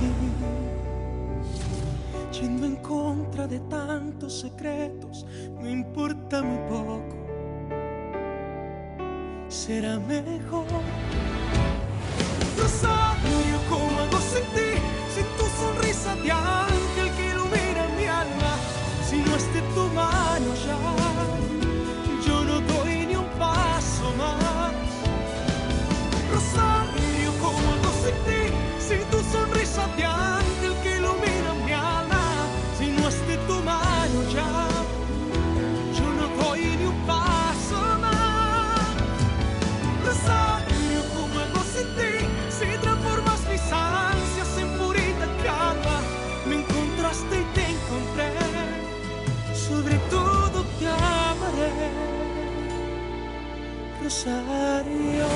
así, yendo en contra de tantos secretos, me importa muy poco. Será mejor. Rosario, ¿cómo hago sin ti? Sin tu sonrisa de ángel que ilumina mi alma. Si no es de tu mano ya, yo no doy ni un paso más. Rosario, ¿cómo hago sin ti? Sin tu sonrisa de ángel que ilumina mi alma. Si no es de tu mano ya, yo no doy ni un paso más. Rosario, ¿cómo hago sin ti? Si transformas mis ansias en purita calma. Me encontraste y te encontré. Sobre todo te amaré, Rosario.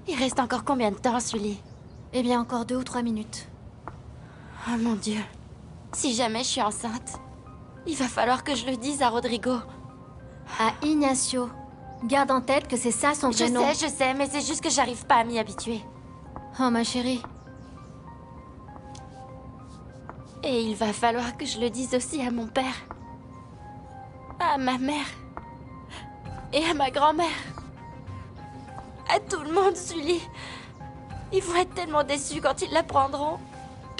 Il reste encore combien de temps, Sully? Eh bien, encore 2 ou 3 minutes. Oh mon Dieu. Si jamais je suis enceinte, il va falloir que je le dise à Rodrigo. À Ignacio. Garde en tête que c'est ça son vrai nom. Je sais, mais c'est juste que j'arrive pas à m'y habituer. Oh, ma chérie. Et il va falloir que je le dise aussi à mon père. À ma mère. Et à ma grand-mère. À tout le monde, Sully. Ils vont être tellement déçus quand ils l'apprendront.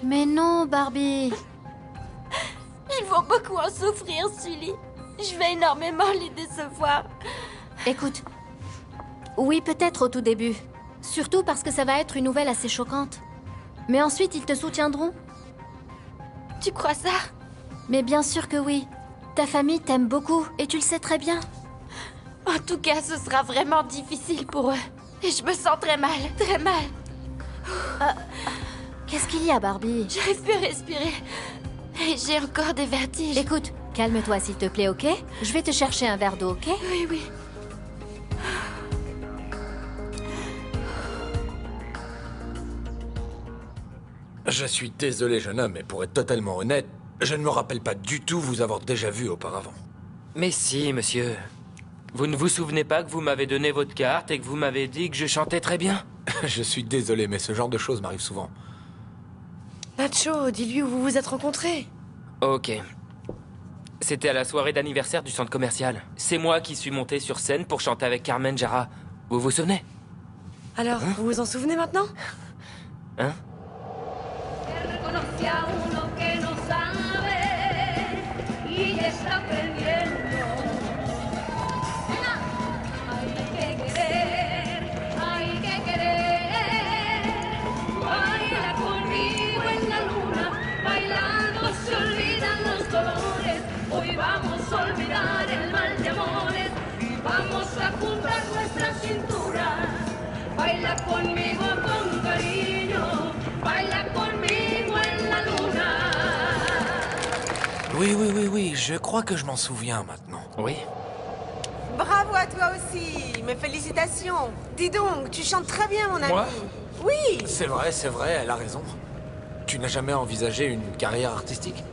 Mais non, Barbie. Ils vont beaucoup en souffrir, Sully. Je vais énormément les décevoir. Écoute. Oui, peut-être au tout début. Surtout parce que ça va être une nouvelle assez choquante. Mais ensuite, ils te soutiendront. Tu crois ça? Mais bien sûr que oui. Ta famille t'aime beaucoup et tu le sais très bien. En tout cas, ce sera vraiment difficile pour eux. Et je me sens très mal, très mal. Qu'est-ce qu'il y a, Barbie? J'arrive plus à respirer. Et j'ai encore des vertiges. Écoute, calme-toi s'il te plaît, ok? Je vais te chercher un verre d'eau, ok? Oui, oui. Je suis désolé, jeune homme, mais pour être totalement honnête, je ne me rappelle pas du tout vous avoir déjà vu auparavant. Mais si, monsieur. Vous ne vous souvenez pas que vous m'avez donné votre carte et que vous m'avez dit que je chantais très bien? Je suis désolé, mais ce genre de choses m'arrive souvent. Nacho, dis-lui où vous vous êtes rencontrés. Ok. C'était à la soirée d'anniversaire du centre commercial. C'est moi qui suis monté sur scène pour chanter avec Carmen Jara. Vous vous souvenez? Alors, vous vous en souvenez maintenant? Hein? Baila conmigo con cariño, baila conmigo en la luna. Oui, je crois que je m'en souviens maintenant. Oui. Bravo à toi aussi, mes félicitations. Dis donc, tu chantes très bien, mon ami. Moi? Oui. C'est vrai, elle a raison. Tu n'as jamais envisagé une carrière artistique?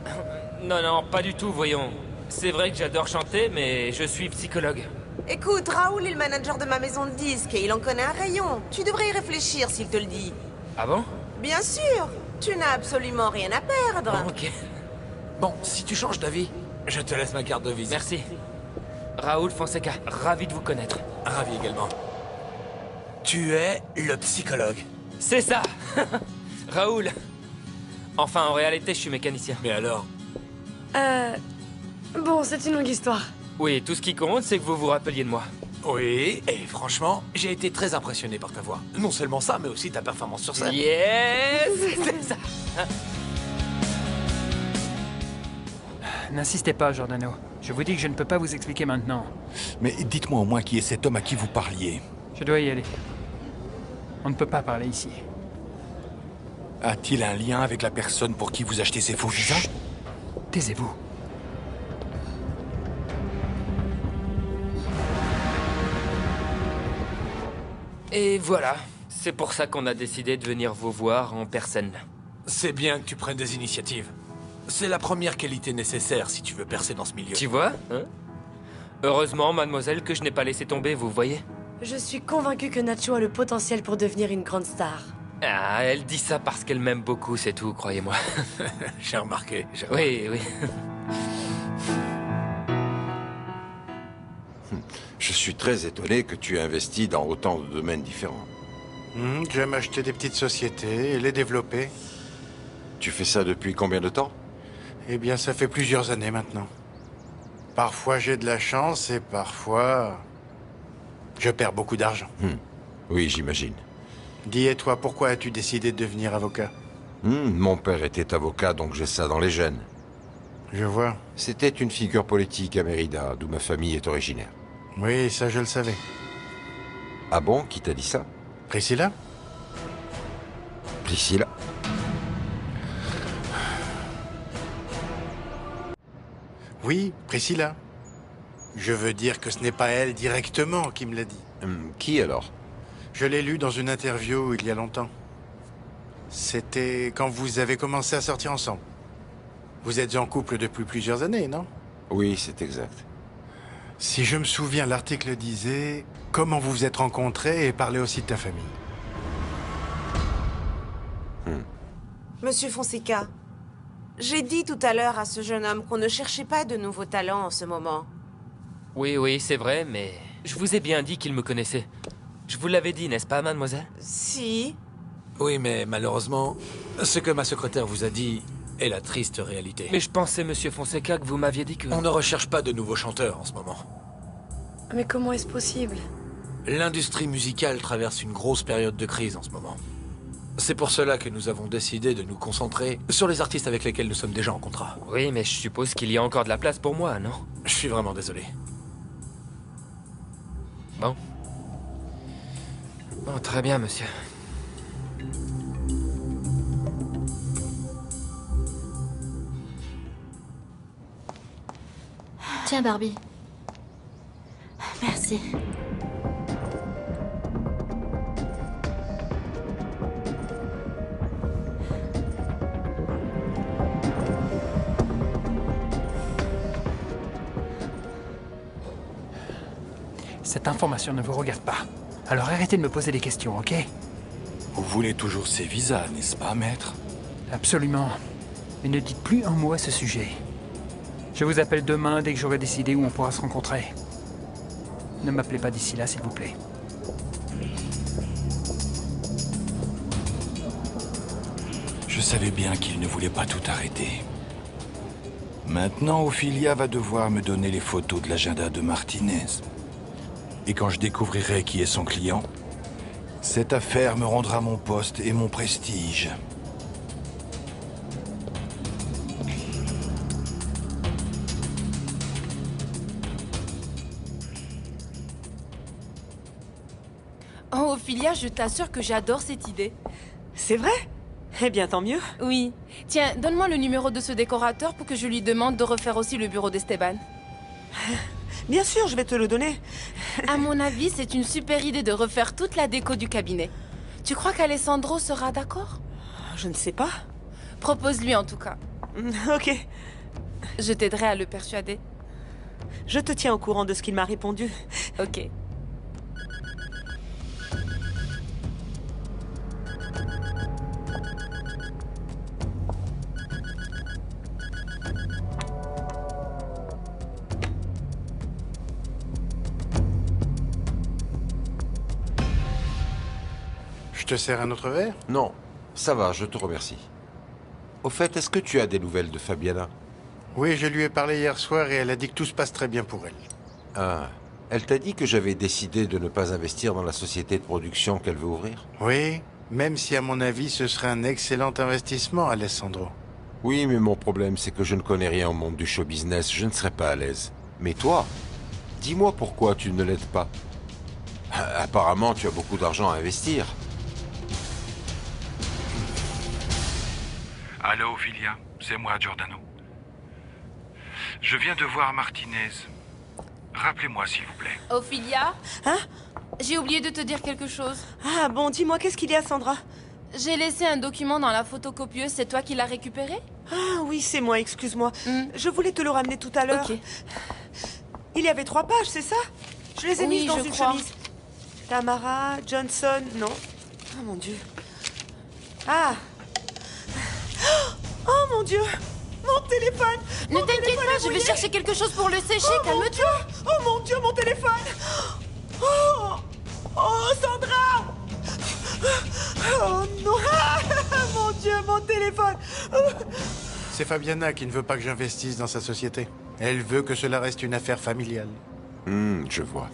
Non, pas du tout, voyons. C'est vrai que j'adore chanter, mais je suis psychologue. Écoute, Raoul est le manager de ma maison de disques et il en connaît un rayon. Tu devrais y réfléchir s'il te le dit. Ah bon? Bien sûr, tu n'as absolument rien à perdre. Oh, ok. Bon, si tu changes d'avis, je te laisse ma carte de visite. Merci. Raoul Fonseca, ravi de vous connaître. Ravi également. Tu es le psychologue. C'est ça. Raoul. Enfin, en réalité, je suis mécanicien. Mais alors? Bon, c'est une longue histoire. Oui, tout ce qui compte, c'est que vous vous rappeliez de moi. Oui, et franchement, j'ai été très impressionné par ta voix. Non seulement ça, mais aussi ta performance sur scène. Yes. C'est ça. N'insistez pas, Giordano. Je vous dis que je ne peux pas vous expliquer maintenant. Mais dites-moi au moins qui est cet homme à qui vous parliez. Je dois y aller. On ne peut pas parler ici. A-t-il un lien avec la personne pour qui vous achetez ces faux visas? Taisez-vous. Et voilà. C'est pour ça qu'on a décidé de venir vous voir en personne. C'est bien que tu prennes des initiatives. C'est la première qualité nécessaire si tu veux percer dans ce milieu. Tu vois, hein? Heureusement, mademoiselle, que je n'ai pas laissé tomber, vous voyez? Je suis convaincue que Nacho a le potentiel pour devenir une grande star. Ah, elle dit ça parce qu'elle m'aime beaucoup, c'est tout, croyez-moi. J'ai remarqué. Oui, oui. Je suis très étonné que tu aies investi dans autant de domaines différents. J'aime acheter des petites sociétés et les développer. Tu fais ça depuis combien de temps? Eh bien, ça fait plusieurs années maintenant. Parfois, j'ai de la chance et parfois, je perds beaucoup d'argent. Oui, j'imagine. Dis, et toi, pourquoi as-tu décidé de devenir avocat? Mon père était avocat, donc j'ai ça dans les gènes. Je vois. C'était une figure politique à Mérida, d'où ma famille est originaire. Oui, ça je le savais. Ah bon? Qui t'a dit ça? Priscilla? Priscilla? Oui, Priscilla. Je veux dire que ce n'est pas elle directement qui me l'a dit. Qui alors? Je l'ai lu dans une interview il y a longtemps. C'était quand vous avez commencé à sortir ensemble. Vous êtes en couple depuis plusieurs années, non? Oui, c'est exact. Si je me souviens, l'article disait comment vous vous êtes rencontrés et parlait aussi de ta famille. Monsieur Fonseca, j'ai dit tout à l'heure à ce jeune homme qu'on ne cherchait pas de nouveaux talents en ce moment. Oui, oui, c'est vrai, mais je vous ai bien dit qu'il me connaissait. Je vous l'avais dit, n'est-ce pas, mademoiselle? Si. Oui, mais malheureusement, ce que ma secrétaire vous a dit est la triste réalité. Mais je pensais, monsieur Fonseca, que vous m'aviez dit que... On ne recherche pas de nouveaux chanteurs en ce moment. Mais comment est-ce possible? L'industrie musicale traverse une grosse période de crise en ce moment. C'est pour cela que nous avons décidé de nous concentrer sur les artistes avec lesquels nous sommes déjà en contrat. Oui, mais je suppose qu'il y a encore de la place pour moi, non? Je suis vraiment désolé. Bon. Bon, très bien, monsieur. Tiens, Barbie. Merci. Cette information ne vous regarde pas. Alors arrêtez de me poser des questions, ok? Vous voulez toujours ces visas, n'est-ce pas, maître? Absolument. Mais ne dites plus un mot à ce sujet. Je vous appelle demain dès que j'aurai décidé où on pourra se rencontrer. Ne m'appelez pas d'ici là, s'il vous plaît. Je savais bien qu'il ne voulait pas tout arrêter. Maintenant, Ophelia va devoir me donner les photos de l'agenda de Martinez. Et quand je découvrirai qui est son client, cette affaire me rendra mon poste et mon prestige. Oh, Ophelia, je t'assure que j'adore cette idée. C'est vrai? Eh bien, tant mieux. Oui. Tiens, donne-moi le numéro de ce décorateur pour que je lui demande de refaire aussi le bureau d'Esteban. Bien sûr, je vais te le donner. À mon avis, c'est une super idée de refaire toute la déco du cabinet. Tu crois qu'Alessandro sera d'accord? Je ne sais pas. Propose-lui en tout cas. Ok. Je t'aiderai à le persuader. Je te tiens au courant de ce qu'il m'a répondu. Ok. Je te sers un autre verre? Non, ça va, je te remercie. Au fait, est-ce que tu as des nouvelles de Fabiana? Oui, je lui ai parlé hier soir et elle a dit que tout se passe très bien pour elle. Ah, elle t'a dit que j'avais décidé de ne pas investir dans la société de production qu'elle veut ouvrir? Oui, même si à mon avis ce serait un excellent investissement, Alessandro. Oui, mais mon problème c'est que je ne connais rien au monde du show business, je ne serais pas à l'aise. Mais toi, dis-moi pourquoi tu ne l'aides pas. Apparemment, tu as beaucoup d'argent à investir. Allô, Ophelia, c'est moi, Giordano. Je viens de voir Martinez. Rappelez-moi, s'il vous plaît. Ophelia? Hein? J'ai oublié de te dire quelque chose. Ah bon, dis-moi, qu'est-ce qu'il y a, Sandra? J'ai laissé un document dans la photocopieuse, c'est toi qui l'as récupéré? Ah oui, c'est moi, excuse-moi. Je voulais te le ramener tout à l'heure. Ok. Il y avait 3 pages, c'est ça? Je les ai Oui, mises dans je une crois. chemise. Tamara, Johnson, non. Oh mon Dieu. Ah. Oh mon Dieu. Mon téléphone. Ne t'inquiète pas, je vais chercher quelque chose pour le sécher, calme-toi. Oh mon Dieu, mon téléphone. Oh, oh Sandra. Oh non. Mon Dieu, mon téléphone. C'est Fabiana qui ne veut pas que j'investisse dans sa société. Elle veut que cela reste une affaire familiale. Je vois.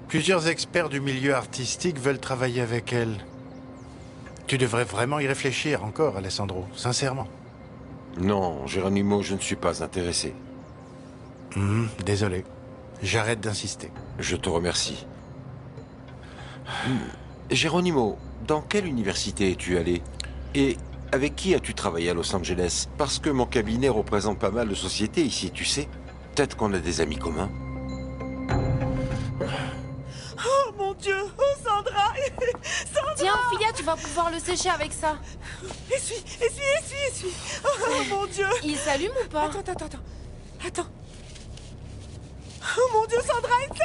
Plusieurs experts du milieu artistique veulent travailler avec elle. Tu devrais vraiment y réfléchir encore, Alessandro, sincèrement. Non, Geronimo, je ne suis pas intéressé. Désolé. J'arrête d'insister. Je te remercie. Geronimo, dans quelle université es-tu allé? Et avec qui as-tu travaillé à Los Angeles? Parce que mon cabinet représente pas mal de sociétés ici, tu sais. Peut-être qu'on a des amis communs. Oh mon Dieu. Oh Sandra. Sandra. Tiens, Ophelia, tu vas pouvoir le sécher avec ça. Essuie. Oh mon Dieu. Il s'allume ou pas? Attends. Oh mon Dieu, Sandra, il ne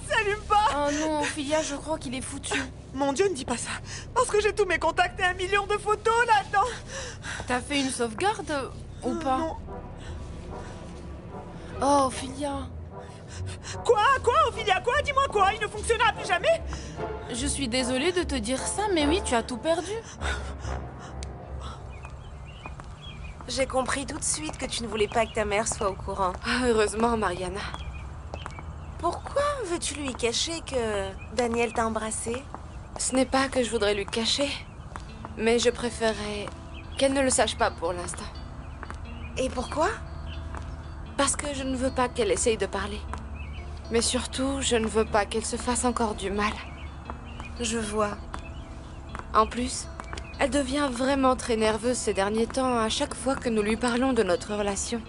s'allume pas. Oh non, Ophelia, je crois qu'il est foutu. Mon Dieu, ne dis pas ça. Parce que j'ai tous mes contacts et 1 million de photos là-dedans. T'as fait une sauvegarde ou pas? Non. Oh, Ophelia. Quoi, Ophelia, quoi? Dis-moi quoi? Il ne fonctionnera plus jamais? Je suis désolée de te dire ça, mais oui, tu as tout perdu. J'ai compris tout de suite que tu ne voulais pas que ta mère soit au courant. Ah, heureusement, Mariana. Pourquoi veux-tu lui cacher que Daniel t'a embrassé? Ce n'est pas que je voudrais lui cacher, mais je préférerais qu'elle ne le sache pas pour l'instant. Et pourquoi? Parce que je ne veux pas qu'elle essaye de parler. Mais surtout, je ne veux pas qu'elle se fasse encore du mal. Je vois. En plus, elle devient vraiment très nerveuse ces derniers temps à chaque fois que nous lui parlons de notre relation.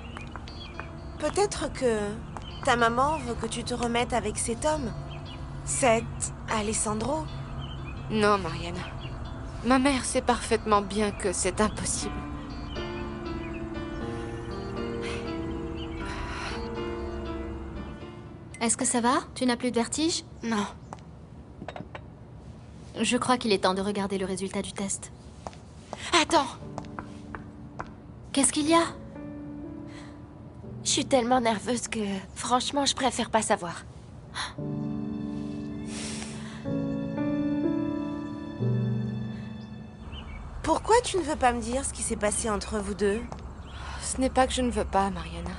Peut-être que ta maman veut que tu te remettes avec cet homme. Cet Alessandro. Non, Mariana. Ma mère sait parfaitement bien que c'est impossible. Est-ce que ça va? Tu n'as plus de vertige? Non. Je crois qu'il est temps de regarder le résultat du test. Attends! Qu'est-ce qu'il y a? Je suis tellement nerveuse que, franchement, je préfère pas savoir. Pourquoi tu ne veux pas me dire ce qui s'est passé entre vous deux? Ce n'est pas que je ne veux pas, Mariana.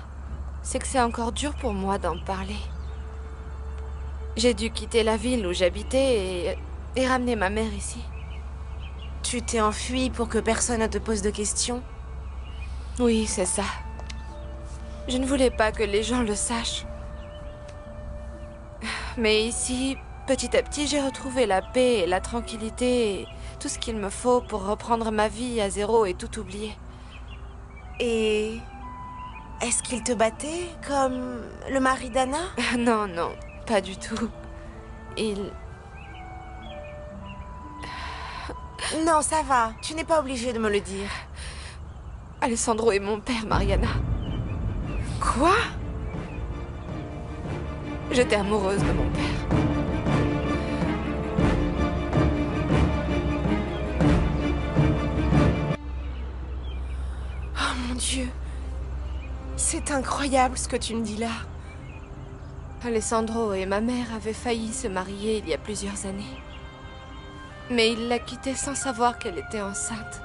C'est que c'est encore dur pour moi d'en parler. J'ai dû quitter la ville où j'habitais et ramener ma mère ici. Tu t'es enfui pour que personne ne te pose de questions? Oui, c'est ça. Je ne voulais pas que les gens le sachent. Mais ici, petit à petit, j'ai retrouvé la paix et la tranquillité et tout ce qu'il me faut pour reprendre ma vie à zéro et tout oublier. Et est-ce qu'il te battait comme le mari d'Anna? Non, non, pas du tout. Non, ça va. Tu n'es pas obligée de me le dire. Alessandro est mon père, Mariana. Quoi? J'étais amoureuse de mon père. Oh mon Dieu. C'est incroyable ce que tu me dis là. Alessandro et ma mère avaient failli se marier il y a plusieurs années. Mais il l'a quittée sans savoir qu'elle était enceinte.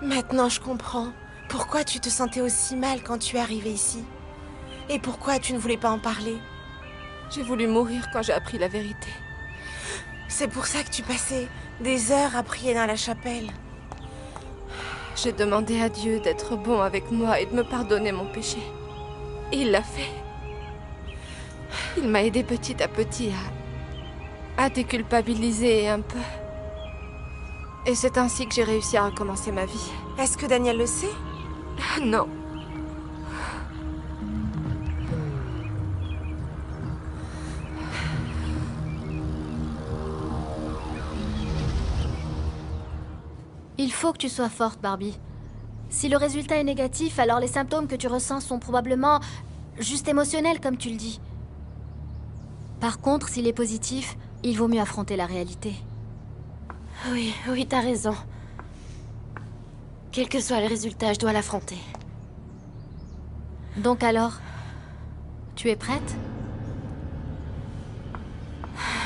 Maintenant, je comprends. Pourquoi tu te sentais aussi mal quand tu es arrivée ici? Et pourquoi tu ne voulais pas en parler? J'ai voulu mourir quand j'ai appris la vérité. C'est pour ça que tu passais des heures à prier dans la chapelle. J'ai demandé à Dieu d'être bon avec moi et de me pardonner mon péché. Et il l'a fait. Il m'a aidé petit à petit à déculpabiliser un peu. Et c'est ainsi que j'ai réussi à recommencer ma vie. Est-ce que Daniel le sait? Non. Il faut que tu sois forte, Barbie. Si le résultat est négatif, alors les symptômes que tu ressens sont probablement juste émotionnels, comme tu le dis. Par contre, s'il est positif, il vaut mieux affronter la réalité. Oui, oui, t'as raison. Quel que soit le résultat, je dois l'affronter. Donc alors, tu es prête?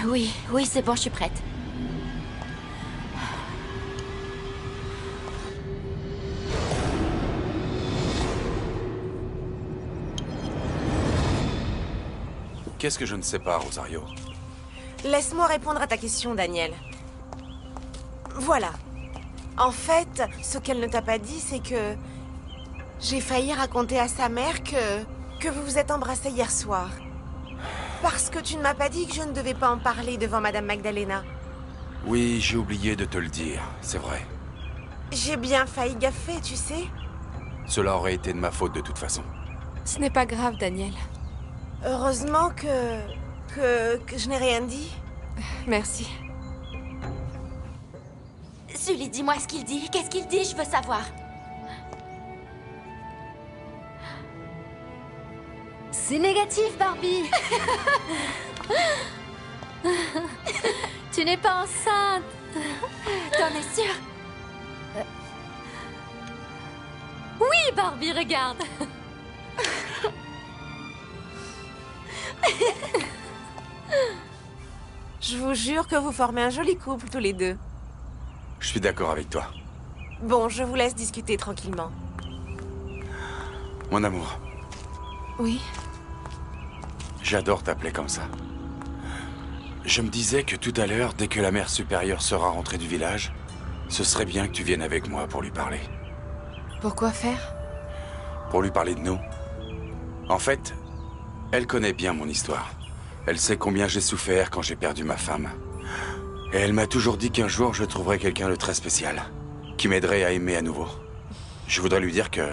Oui, oui, c'est bon, je suis prête. Qu'est-ce que je ne sais pas, Rosario? Laisse-moi répondre à ta question, Daniel. Voilà. En fait, ce qu'elle ne t'a pas dit, c'est que... j'ai failli raconter à sa mère que vous vous êtes embrassés hier soir. Parce que tu ne m'as pas dit que je ne devais pas en parler devant Madame Magdalena. Oui, j'ai oublié de te le dire, c'est vrai. J'ai bien failli gaffer, tu sais. Cela aurait été de ma faute de toute façon. Ce n'est pas grave, Daniel. Heureusement que je n'ai rien dit. Merci. Sully, dis-moi ce qu'il dit. Qu'est-ce qu'il dit? Je veux savoir. C'est négatif, Barbie. Tu n'es pas enceinte. T'en es sûre? Oui, Barbie, regarde. Je vous jure que vous formez un joli couple tous les deux. Je suis d'accord avec toi. Bon, je vous laisse discuter tranquillement. Mon amour, Oui. j'adore t'appeler comme ça. Je me disais que tout à l'heure, dès que la mère supérieure sera rentrée du village, ce serait bien que tu viennes avec moi pour lui parler. Pourquoi faire? Pour lui parler de nous. En fait, elle connaît bien mon histoire. Elle sait combien j'ai souffert quand j'ai perdu ma femme. Et elle m'a toujours dit qu'un jour, je trouverais quelqu'un de très spécial, qui m'aiderait à aimer à nouveau. Je voudrais lui dire que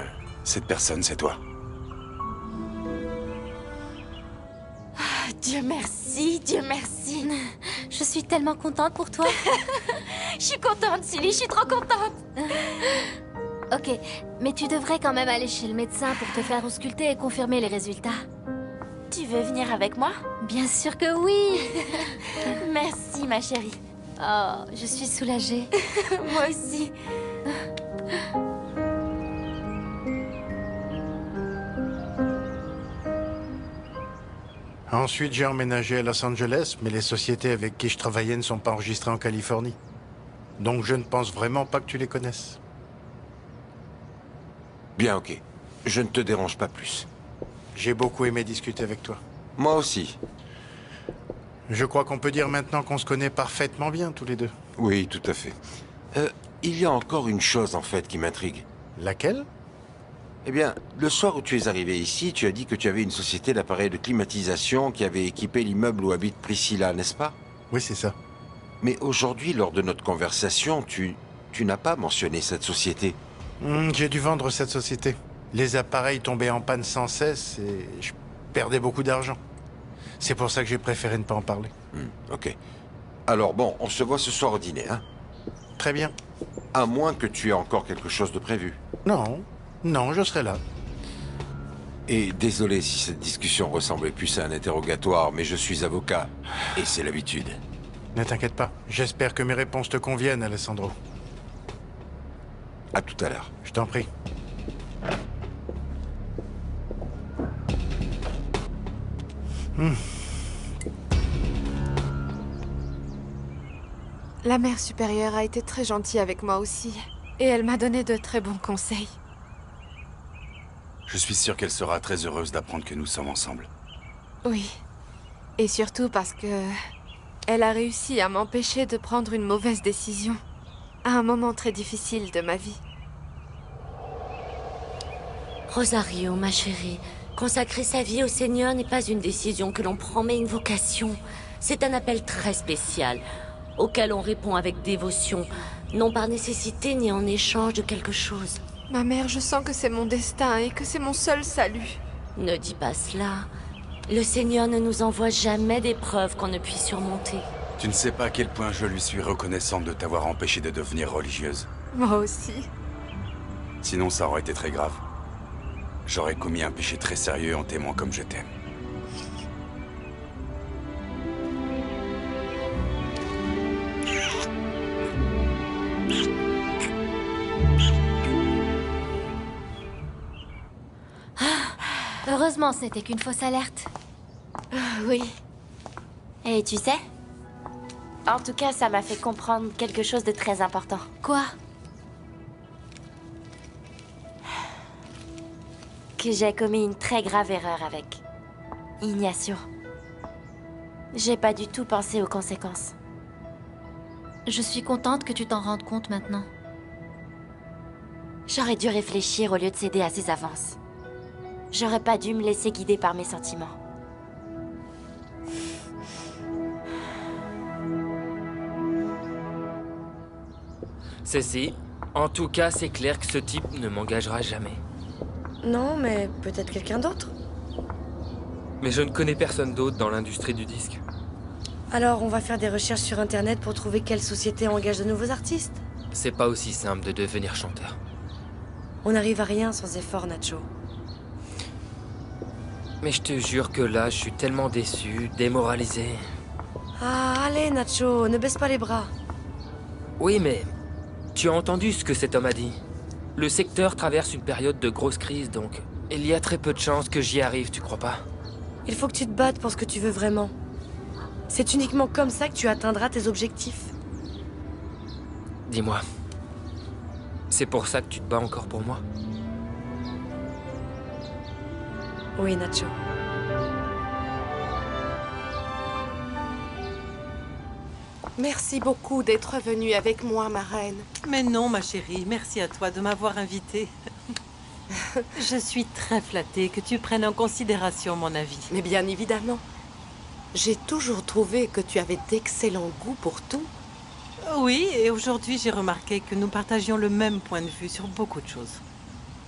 cette personne, c'est toi. Dieu merci, Dieu merci. Je suis tellement contente pour toi. Je suis contente, Sully, je suis trop contente. Ok, mais tu devrais quand même aller chez le médecin pour te faire ausculter et confirmer les résultats. Tu veux venir avec moi? Bien sûr que oui. Merci, ma chérie. Oh, je suis soulagée. Moi aussi. Ensuite, j'ai emménagé à Los Angeles, mais les sociétés avec qui je travaillais ne sont pas enregistrées en Californie. Donc je ne pense vraiment pas que tu les connaisses. Bien, ok. Je ne te dérange pas plus. J'ai beaucoup aimé discuter avec toi. Moi aussi. Je crois qu'on peut dire maintenant qu'on se connaît parfaitement bien, tous les deux. Oui, tout à fait. Il y a encore une chose, en fait, qui m'intrigue. Laquelle? Eh bien, le soir où tu es arrivé ici, tu as dit que tu avais une société d'appareils de climatisation qui avait équipé l'immeuble où habite Priscilla, n'est-ce pas? Oui, c'est ça. Mais aujourd'hui, lors de notre conversation, tu n'as pas mentionné cette société. J'ai dû vendre cette société. Les appareils tombaient en panne sans cesse et je perdais beaucoup d'argent. C'est pour ça que j'ai préféré ne pas en parler. Ok. Alors bon, on se voit ce soir au dîner, hein? Très bien. À moins que tu aies encore quelque chose de prévu. Non, non, je serai là. Et désolé si cette discussion ressemblait plus à un interrogatoire, mais je suis avocat, et c'est l'habitude. Ne t'inquiète pas. J'espère que mes réponses te conviennent, Alessandro. À tout à l'heure. Je t'en prie. La mère supérieure a été très gentille avec moi aussi. Et elle m'a donné de très bons conseils. Je suis sûr qu'elle sera très heureuse d'apprendre que nous sommes ensemble. Oui. Et surtout parce que... elle a réussi à m'empêcher de prendre une mauvaise décision. À un moment très difficile de ma vie. Rosario, ma chérie, consacrer sa vie au Seigneur n'est pas une décision que l'on prend, mais une vocation. C'est un appel très spécial, auquel on répond avec dévotion, non par nécessité ni en échange de quelque chose. Ma mère, je sens que c'est mon destin et que c'est mon seul salut. Ne dis pas cela. Le Seigneur ne nous envoie jamais d'épreuves qu'on ne puisse surmonter. Tu ne sais pas à quel point je lui suis reconnaissante de t'avoir empêché de devenir religieuse. Moi aussi. Sinon, ça aurait été très grave. J'aurais commis un péché très sérieux en t'aimant comme je t'aime. Heureusement, ce n'était qu'une fausse alerte. Oui. Et tu sais, en tout cas, ça m'a fait comprendre quelque chose de très important. Quoi? Que j'ai commis une très grave erreur avec Ignacio. J'ai pas du tout pensé aux conséquences. Je suis contente que tu t'en rendes compte maintenant. J'aurais dû réfléchir au lieu de céder à ses avances. J'aurais pas dû me laisser guider par mes sentiments. Ceci, en tout cas, c'est clair que ce type ne m'engagera jamais. Non, mais peut-être quelqu'un d'autre. Mais je ne connais personne d'autre dans l'industrie du disque. Alors, on va faire des recherches sur Internet pour trouver quelle société engage de nouveaux artistes. C'est pas aussi simple de devenir chanteur. On n'arrive à rien sans effort, Nacho. Mais je te jure que là, je suis tellement déçu, démoralisé. Ah, allez, Nacho, ne baisse pas les bras. Oui, mais tu as entendu ce que cet homme a dit. Le secteur traverse une période de grosse crise, donc il y a très peu de chances que j'y arrive, tu crois pas? Il faut que tu te battes pour ce que tu veux vraiment. C'est uniquement comme ça que tu atteindras tes objectifs. Dis-moi, c'est pour ça que tu te bats encore pour moi? Oui, Nacho. Merci beaucoup d'être venue avec moi, ma reine. Mais non, ma chérie, merci à toi de m'avoir invitée. Je suis très flattée que tu prennes en considération mon avis. Mais bien évidemment. J'ai toujours trouvé que tu avais d'excellent goût pour tout. Oui, et aujourd'hui j'ai remarqué que nous partagions le même point de vue sur beaucoup de choses.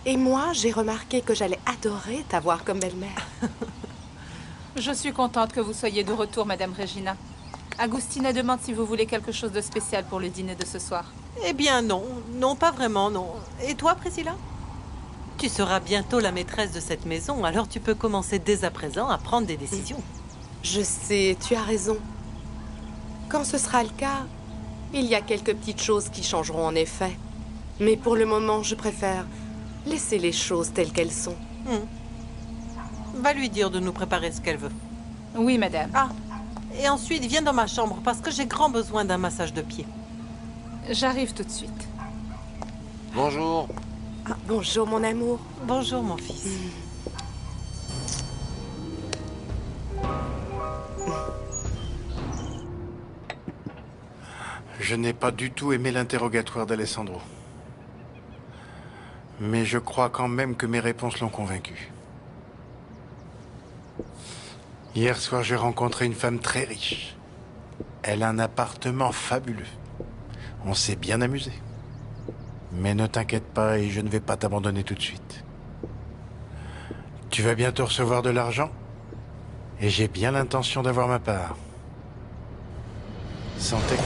Et moi, j'ai remarqué que j'allais adorer t'avoir comme belle-mère. Je suis contente que vous soyez de retour, Madame Regina. Agustina demande si vous voulez quelque chose de spécial pour le dîner de ce soir. Eh bien non, non pas vraiment, non. Et toi, Priscilla? Tu seras bientôt la maîtresse de cette maison, alors tu peux commencer dès à présent à prendre des décisions. Je sais, tu as raison. Quand ce sera le cas, il y a quelques petites choses qui changeront en effet. Mais pour le moment, je préfère laisser les choses telles qu'elles sont. Va lui dire de nous préparer ce qu'elle veut. Oui, madame. Ah, et ensuite, viens dans ma chambre parce que j'ai grand besoin d'un massage de pied. J'arrive tout de suite. Bonjour. Ah, bonjour, mon amour. Bonjour, mon fils. Je n'ai pas du tout aimé l'interrogatoire d'Alessandro. Mais je crois quand même que mes réponses l'ont convaincu. Hier soir, j'ai rencontré une femme très riche. Elle a un appartement fabuleux. On s'est bien amusé. Mais ne t'inquiète pas et je ne vais pas t'abandonner tout de suite. Tu vas bientôt recevoir de l'argent et j'ai bien l'intention d'avoir ma part. Santé.